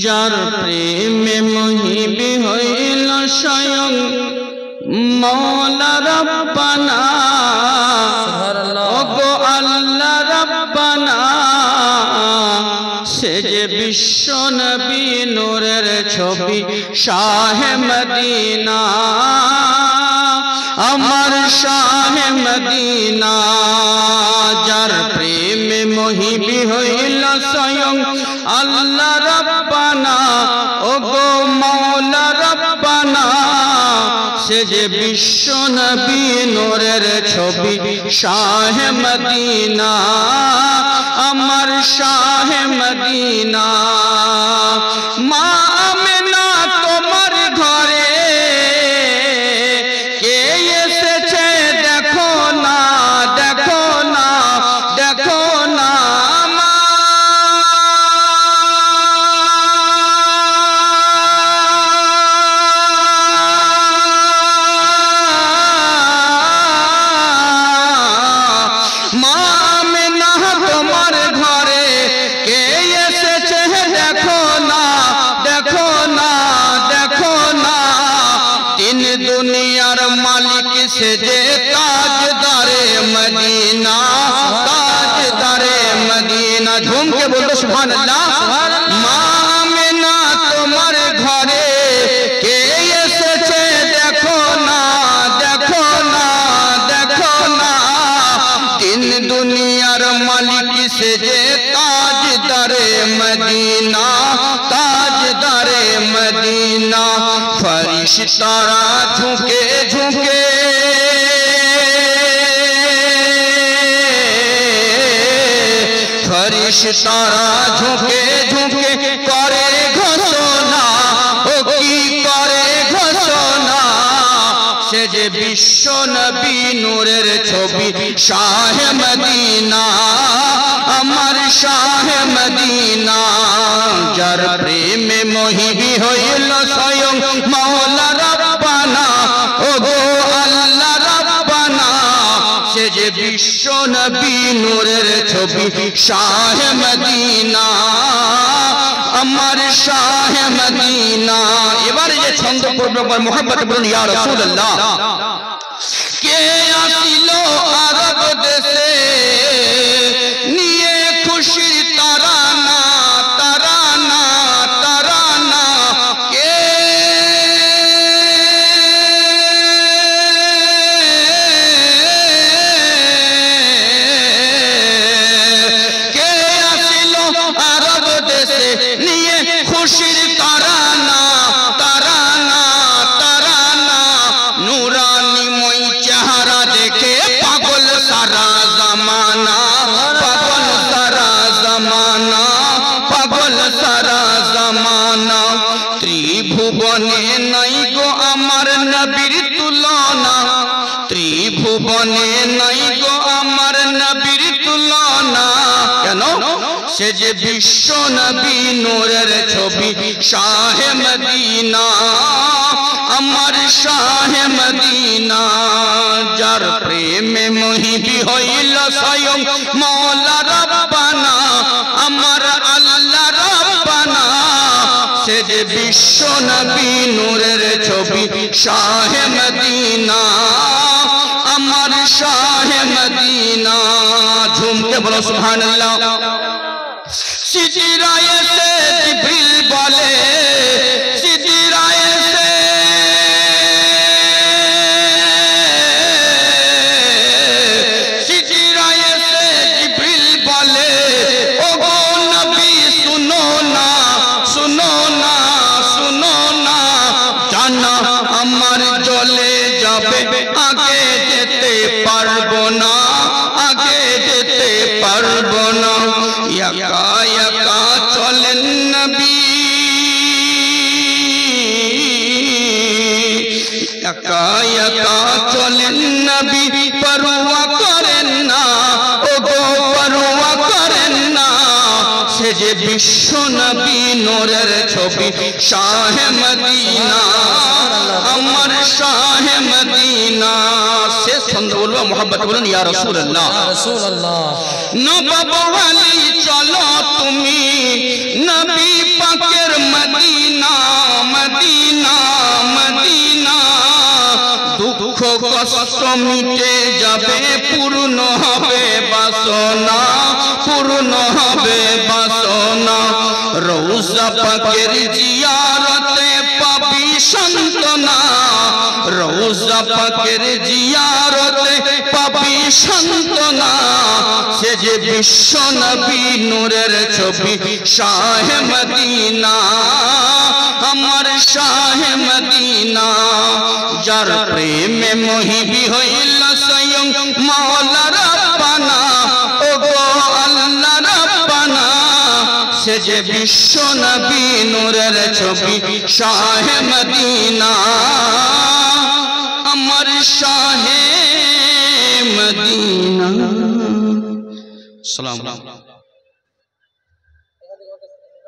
যার প্রেমে মোহিবি হইল স্বয়ং মওলা রব্বানা ওগো আল্লাহ রব্বানা সে যে বিশ্ব নবী নূরের ছবি শাহে মদিনা আমার শাহে মদিনা যার প্রেমে মোহিবি হইল স্বয়ং আল্লাহ রব্বানা ওগো মওলা রব্বানা সে যে বিশ্ব নবী নূরের ছবি শাহে মদিনা আমার শাহে মদিনা মা আমিনা তোমার ঘরে কে এসেছে দেখো না দেখো না দেখো না दुनियार मालिक से जे ताजदारे मदीना ताजदारे मदीना झूम के बोलो सुभान अल्लाह माँ आमिना तुम्हार घरे के एसेছে देखो ना देखो ना देखो ना तीन दुनियार मालिक से जे ताजदारे मदीना ताजदारे मदीना फरिश्तारा झुके झुके फरिश्तारा झुके झुके करे घोषणा ओ की करे घोषणा से जे विश्व नबी नूरेर छवि शाहे मदीना अमर शाहे मदीना जार प्रेमे मोहिबी हইল स्वयं मौला रब्बाना ओगो अल्लाह रब्बाना से जे विश्व नबी नूरेर छवि शाहे मदीना अमर शाहे मदीना এবারে যে ছন্দ পূর্বক মোহাম্মদ বলুন ইয়া রাসূলুল্লাহ কে আসিল আরব দেশে নিয়ে খুশির তারানা তারানা তারানা কে কে আসিল আরব দেশে নিয়ে খুশির তারানা তারানা তারানা নুরানি মই চেহারা দেখে পাগল সারা জামানা পাগল সারা জামানা পাগল সারা জামানা ত্রিভুবনে নাই গো আমার নবীর তুলনা ত্রিভুবনে নাই গো আমার নবীর তুলনা কেন সে যে বিশ্ব নবী নূরের ছবি শাহে মদিনা আমার শাহে মদিনা যার প্রেমে মোহিবি হইল স্বয়ং মওলা রব্বানা আমার আল্লাহ রব্বানা সে যে বিশ্ব নবী নূরের ছবি শাহে মদিনা আমার শাহে মদিনা ঝুমকে বলো সুবহানাল্লাহ সিজরায়ে সে জিবরিল বলে সিজরায়ে সে সিজরায়ে সে জিবরিল বলে ওগো নবী শুনো না শুনো না শুনো না জানা আমার জ্বলে যাবে আগে যেতে পারবো না আগে যেতে পারবো না একা একা চলেন নবী একা একা চলেন নবী পরোয়া করেন না ওগো পরোয়া করেন না সে যে বিশ্ব নবী নূরের ছবি শাহে মদিনা আমার শাহে মদিনা শেষ ছন্দ বলবো মোহাম্মদ বলুন ইয়া রাসূলুল্লাহ নবাব ওয়ালি চলো তুমি নবী পাকের মিটে যাবে পূর্ণ হবে বাসনা পূর্ণ হবে বাসনা রওজা পাকের জিয়ারতে পাবি সান্তনা রওজা পাকের জিয়ারতে পাবি সান্তনা সে যে বিশ্ব নবী নূরের ছবি শাহে মদিনা আমার শাহে মদিনা যার প্রেমে মোহিবি হইল স্বয়ং মাওলা রাব্বানা ও গো আল্লাহ রাব্বানা সে যে বিশ্ব নবী নূরের ছবি শাহে মদিনা আমার শাহে মদিনা। সালাম।